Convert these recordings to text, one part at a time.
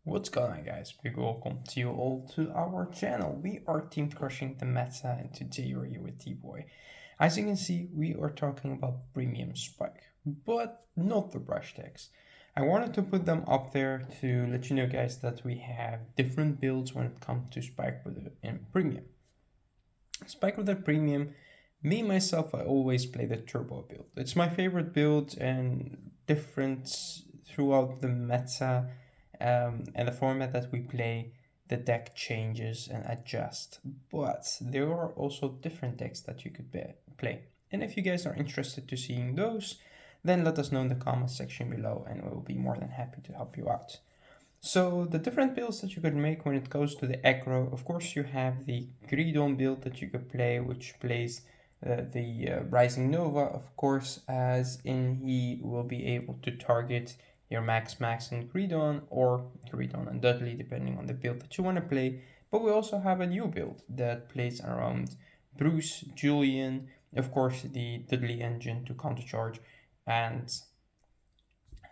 What's going on, guys? Big welcome to you all to our channel. We are team crushing the meta, and today we're here with T-Boy. As you can see, we are talking about premium spike, but not the brush decks. I wanted to put them up there to let you know, guys, that we have different builds when it comes to spike with and premium. Spike with the premium, me myself, I always play the turbo build. It's my favorite build and different throughout the meta. And the format that we play, the deck changes and adjusts, but there are also different decks that you could play. And if you guys are interested to seeing those, then let us know in the comment section below and we will be more than happy to help you out. So the different builds that you could make when it goes to the aggro, of course you have the Gridon build that you could play, which plays the Rising Nova, of course, as in he will be able to target your Max and Gridon, or Gridon and Dudley, depending on the build that you want to play. But we also have a new build that plays around Bruce, Julian, of course the Dudley engine to countercharge, and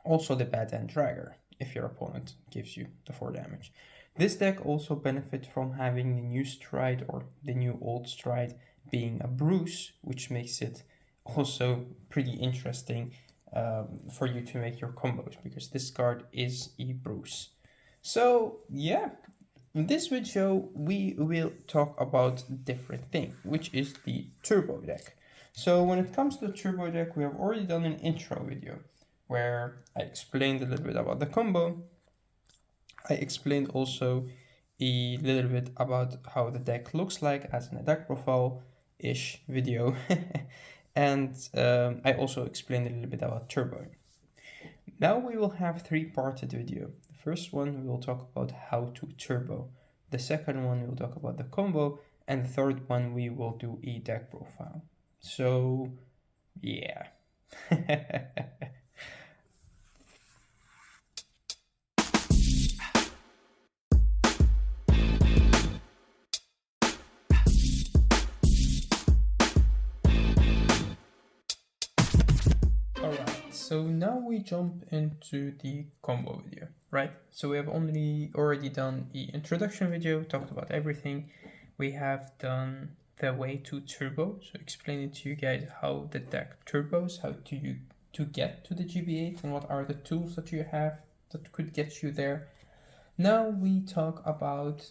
also the Bad End Dragger if your opponent gives you the 4 damage. This deck also benefits from having the new stride or the new old stride being a Bruce, which makes it also pretty interesting for you to make your combos, because this card is a Bruce. So yeah, in this video we will talk about different thing, which is the turbo deck. So when it comes to the turbo deck, we have already done an intro video where I explained a little bit about the combo. I explained also a little bit about how the deck looks like as in a deck profile-ish video. And I also explained a little bit about turbo. Now we will have 3-parted video. The first one we will talk about how to turbo. The second one we will talk about the combo, and the third one we will do a deck profile. So yeah. So now we jump into the combo video, right? So we have already done the introduction video, talked about everything. We have done the way to turbo, so explaining to you guys how the deck turbos, how to get to the GB8 and what are the tools that you have that could get you there. Now we talk about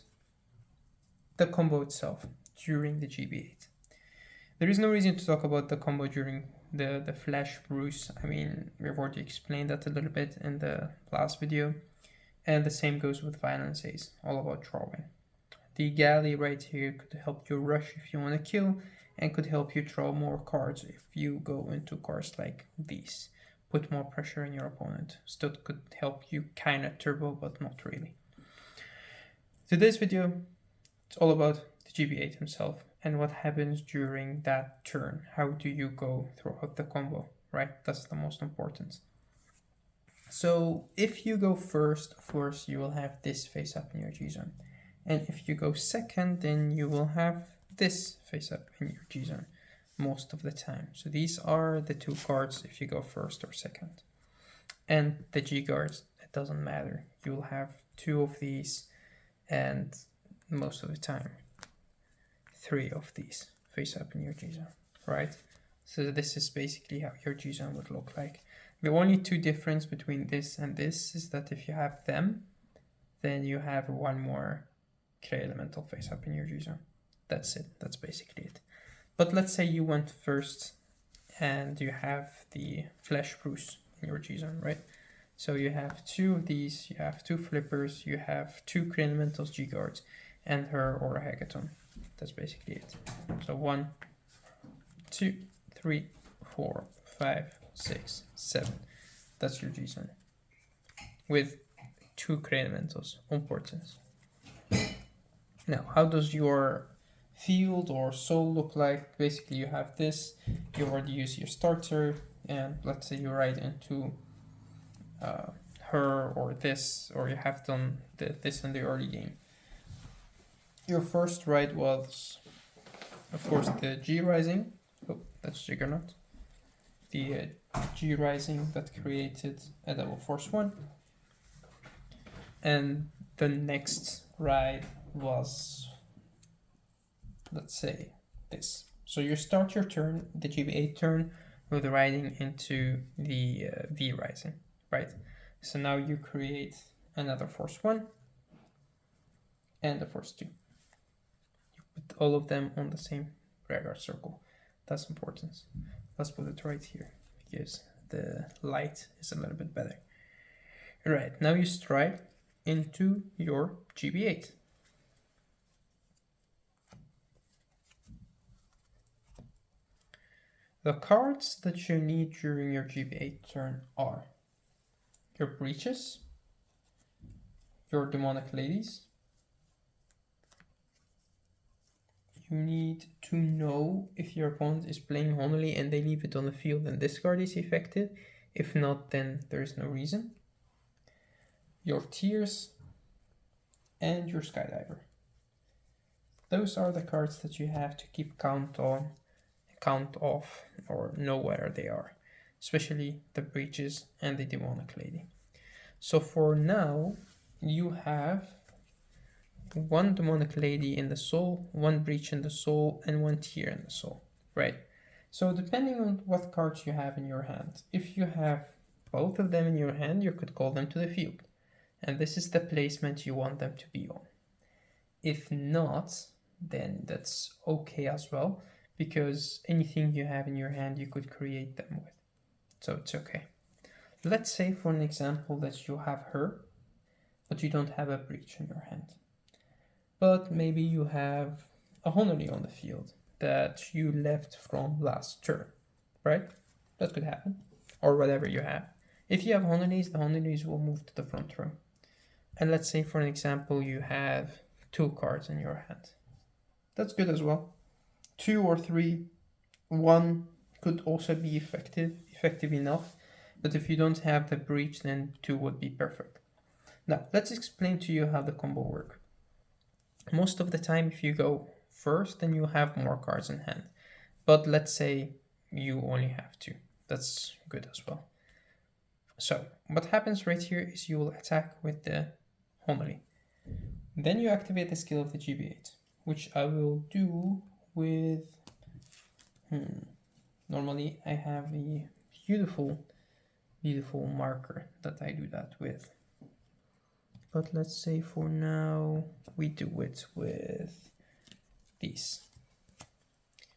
the combo itself during the GB8. There is no reason to talk about the combo during the Flash Bruce. I mean, we've already explained that a little bit in the last video. And the same goes with Violence Ace, all about drawing. The Galley right here could help you rush if you want to kill, and could help you draw more cards if you go into cards like these. Put more pressure on your opponent. So that could help you kind of turbo, but not really. Today's video, it's all about the GB8 himself and what happens during that turn. How do you go throughout the combo, right? That's the most important. So if you go first, of course, you will have this face up in your G-Zone. And if you go second, then you will have this face up in your G-Zone most of the time. So these are the 2 cards if you go first or second. And the G-guards, it doesn't matter. You will have 2 of these, and most of the time 3 of these face up in your G-Zone, right? So this is basically how your G-Zone would look like. The only 2 difference between this and this is that if you have them, then you have 1 more Clay Elemental face up in your G-Zone. That's it, that's basically it. But let's say you went first and you have the Flash Bruce in your G-Zone, right? So you have 2 of these, you have 2 flippers, you have 2 Clay Elementals G-guards, and her Aura Hackathon. That's basically it. So 1, 2, 3, 4, 5, 6, 7. That's your G-Zone. With 2 Clay Elementals on portents. Now, how does your field or soul look like? Basically, you have this. You already use your starter, and let's say you ride into her or this, or you have done this in the early game. Your first ride was, of course, the G Rising. Oh, that's Juggernaut. The G Rising that created a double force 1. and the next ride was, let's say, this. So you start your turn, the GB8 turn, with riding into the V rising, right? So now you create another force 1 and a force 2. You put all of them on the same rearguard circle. That's important. Let's put it right here because the light is a little bit better. Right, now you stride into your GB8. The cards that you need during your GB8 turn are your breaches, your demonic ladies. You need to know if your opponent is playing Honoly and they leave it on the field and this card is effective. If not, then there's no reason. Your tears and your skydiver. Those are the cards that you have to keep count on, count off, or know where they are, especially the breaches and the demonic lady. So for now, you have one demonic lady in the soul, one breach in the soul, and one tear in the soul, right? So depending on what cards you have in your hand, if you have both of them in your hand, you could call them to the field. And this is the placement you want them to be on. If not, then that's okay as well, because anything you have in your hand, you could create them with. So it's okay. Let's say, for an example, that you have her, but you don't have a breach in your hand. But maybe you have a Honoly on the field that you left from last turn, right? That could happen. Or whatever you have. If you have Honolys, the Honolys will move to the front row. And let's say, for an example, you have 2 cards in your hand. That's good as well. 2 or 3, 1 could also be effective enough. But if you don't have the breach, then 2 would be perfect. Now, let's explain to you how the combo works. Most of the time, if you go first, then you have more cards in hand. But let's say you only have 2. That's good as well. So what happens right here is you will attack with the Honoly. Then you activate the skill of the GB8, which I will do with... Normally I have a beautiful marker that I do that with. But let's say for now we do it with these.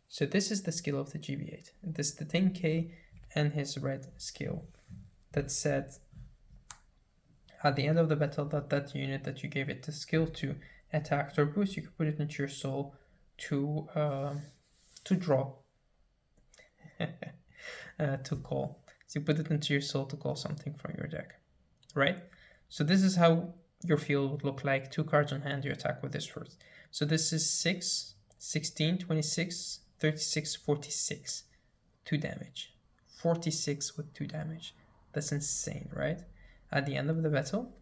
So this is the skill of the GB8. This is the 10k and his red skill that said at the end of the battle that unit that you gave it the skill to attack or boost, you could put it into your soul to draw, to call. So you put it into your soul to call something from your deck, right? So this is how your field would look like. 2 cards on hand, you attack with this first. So this is 6, 16, 26, 36, 46. 2 damage. 46 with 2 damage. That's insane, right? At the end of the battle,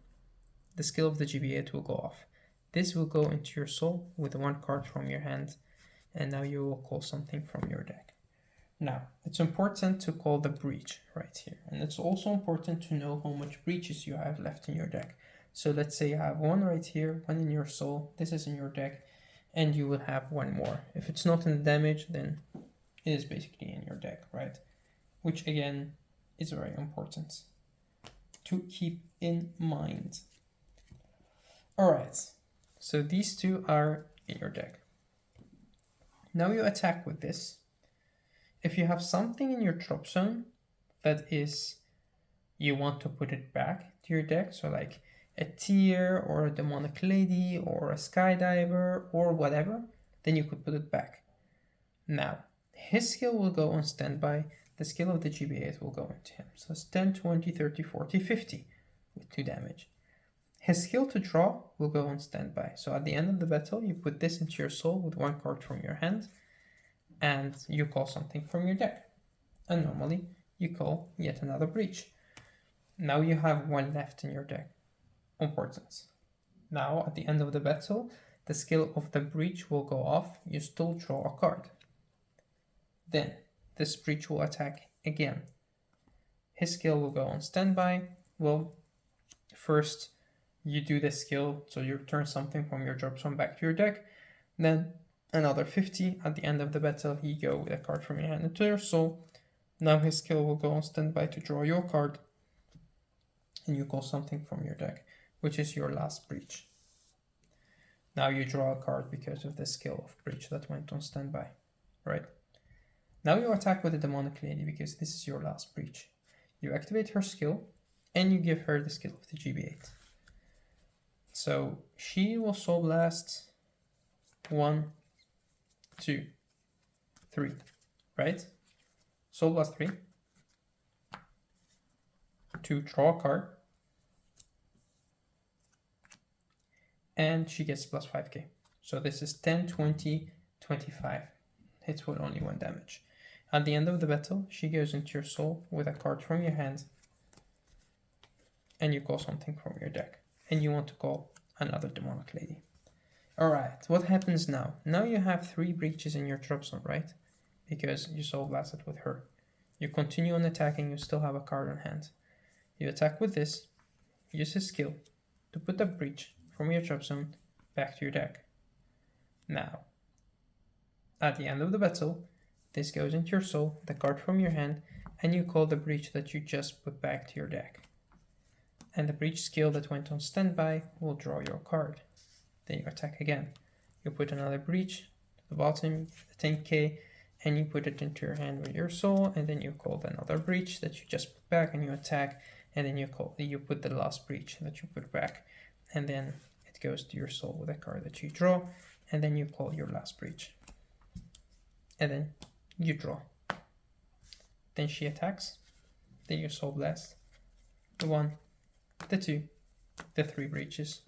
the skill of the GB8 will go off. This will go into your soul with 1 card from your hand, and now you will call something from your deck. Now, it's important to call the breach right here, and it's also important to know how much breaches you have left in your deck. So let's say you have 1 right here, 1 in your soul, this is in your deck, and you will have 1 more. If it's not in the damage, then it is basically in your deck, right? Which again is very important to keep in mind. Alright, so these 2 are in your deck. Now you attack with this. If you have something in your drop zone that is, you want to put it back to your deck, so like a tear or a demonic lady or a skydiver or whatever, then you could put it back. Now, his skill will go on standby, the skill of the GB8 will go into him. So it's 10, 20, 30, 40, 50 with 2 damage. His skill to draw will go on standby. So at the end of the battle, you put this into your soul with 1 card from your hand, and you call something from your deck. And normally, you call yet another breach. Now you have 1 left in your deck. Important. Now, at the end of the battle, the skill of the breach will go off. You still draw a card. Then, this breach will attack again. His skill will go on standby. Well, first, you do the skill, so you return something from your drop zone back to your deck, then another 50. At the end of the battle, he go with a card from your hand into your soul. Now his skill will go on standby to draw your card, and you call something from your deck, which is your last breach. Now you draw a card because of the skill of breach that went on standby, right? Now you attack with the demonic lady because this is your last breach. You activate her skill, and you give her the skill of the GB8. So she will Soul Blast 1, 2, 3, right? Soul Blast 3 to draw a card, and she gets plus 5k. So this is 10, 20, 25. Hits with only 1 damage. At the end of the battle, she goes into your soul with a card from your hand, and you call something from your deck, and you want to call another demonic lady. Alright, what happens now? Now you have 3 breaches in your drop zone, right? Because you soul blasted with her. You continue on attacking, you still have a card on hand. You attack with this, use his skill to put a breach from your drop zone back to your deck. Now, at the end of the battle, this goes into your soul, the card from your hand, and you call the breach that you just put back to your deck. And the breach skill that went on standby will draw your card. Then you attack again. You put another breach to the bottom, the 10k, and you put it into your hand with your soul, and then you call another breach that you just put back, and you attack, and then you put the last breach that you put back, and then it goes to your soul with a card that you draw, and then you call your last breach. And then you draw. Then she attacks, then you soul blast the 1, the 2, the 3 breaches.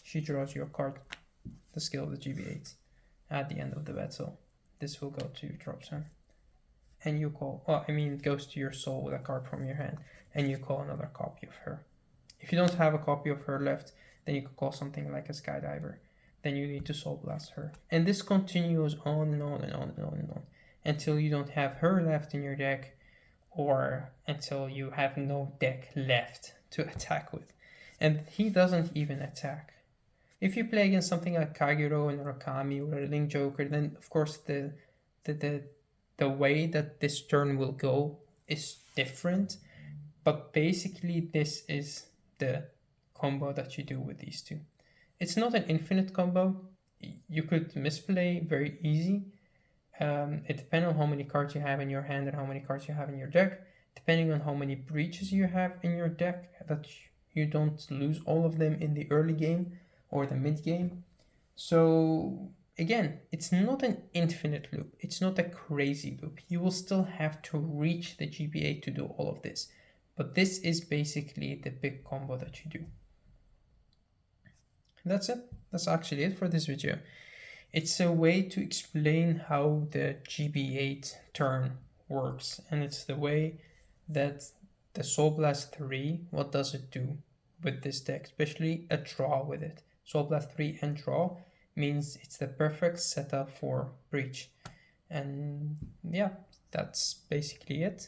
She draws your card, the skill of the GB8. At the end of the battle, this will go to your drop zone, and you call, it goes to your soul with a card from your hand, and you call another copy of her. If you don't have a copy of her left, then you could call something like a skydiver. Then you need to soul blast her. And this continues on and on and on and on and on until you don't have her left in your deck, or until you have no deck left to attack with. And he doesn't even attack. If you play against something like Kagero and Rakami or a Link Joker, then of course the way that this turn will go is different. But basically this is the combo that you do with these two. It's not an infinite combo. You could misplay very easy. It depends on how many cards you have in your hand and how many cards you have in your deck. Depending on how many breaches you have in your deck, that you don't lose all of them in the early game or the mid game. So again, it's not an infinite loop. It's not a crazy loop. You will still have to reach the GB8 to do all of this. But this is basically the big combo that you do. That's it. That's actually it for this video. It's a way to explain how the GB8 turn works, and it's the way that the Soul Blast 3, what does it do with this deck, especially a draw with it. Soul Blast 3 and draw means it's the perfect setup for breach. And yeah, that's basically it.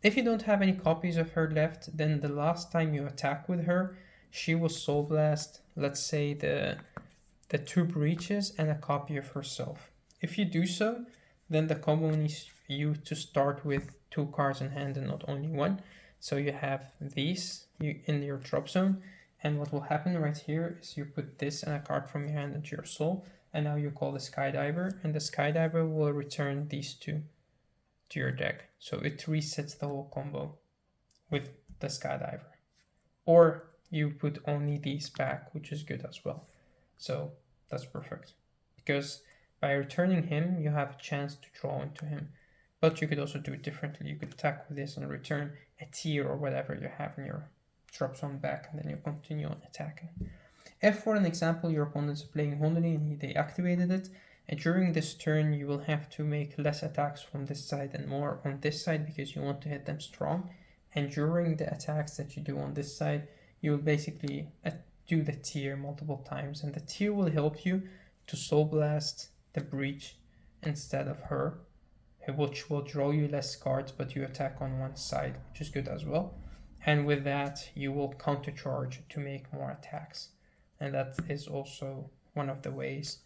If you don't have any copies of her left, then the last time you attack with her, she will Soul Blast, let's say the 2 breaches and a copy of herself. If you do so, then the combo needs you to start with 2 cards in hand and not only 1. So you have these in your drop zone, and what will happen right here is you put this and a card from your hand into your soul, and now you call the skydiver, and the skydiver will return these 2 to your deck. So it resets the whole combo with the skydiver. Or you put only these back, which is good as well. So that's perfect, because by returning him, you have a chance to draw into him. But you could also do it differently. You could attack with this and return a tier or whatever you have in your drop zone back, and then you continue on attacking. If, for an example, your opponents are playing Honoly and they activated it, and during this turn you will have to make less attacks from this side and more on this side because you want to hit them strong. And during the attacks that you do on this side, you will basically do the tier multiple times, and the tier will help you to Soul Blast the breach instead of her, which will draw you less cards, but you attack on one side, which is good as well. and with that you will countercharge to make more attacks, and that is also one of the ways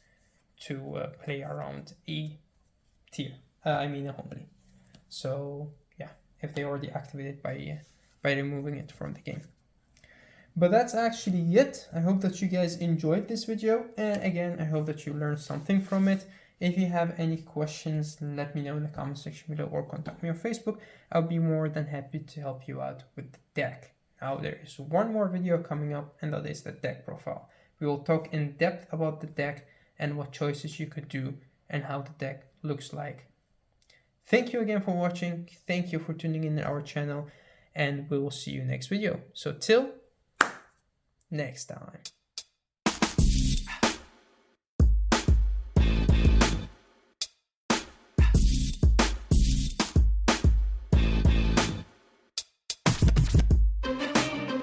to play around E tier. I mean Honoly. So yeah, if they already activated by removing it from the game. But that's actually it. I hope that you guys enjoyed this video, and again, I hope that you learned something from it. If you have any questions, let me know in the comment section below or contact me on Facebook. I'll be more than happy to help you out with the deck. Now there is one more video coming up, and that is the deck profile. We will talk in depth about the deck and what choices you could do and how the deck looks like. Thank you again for watching. Thank you for tuning in to our channel, and we will see you next video. So till next time.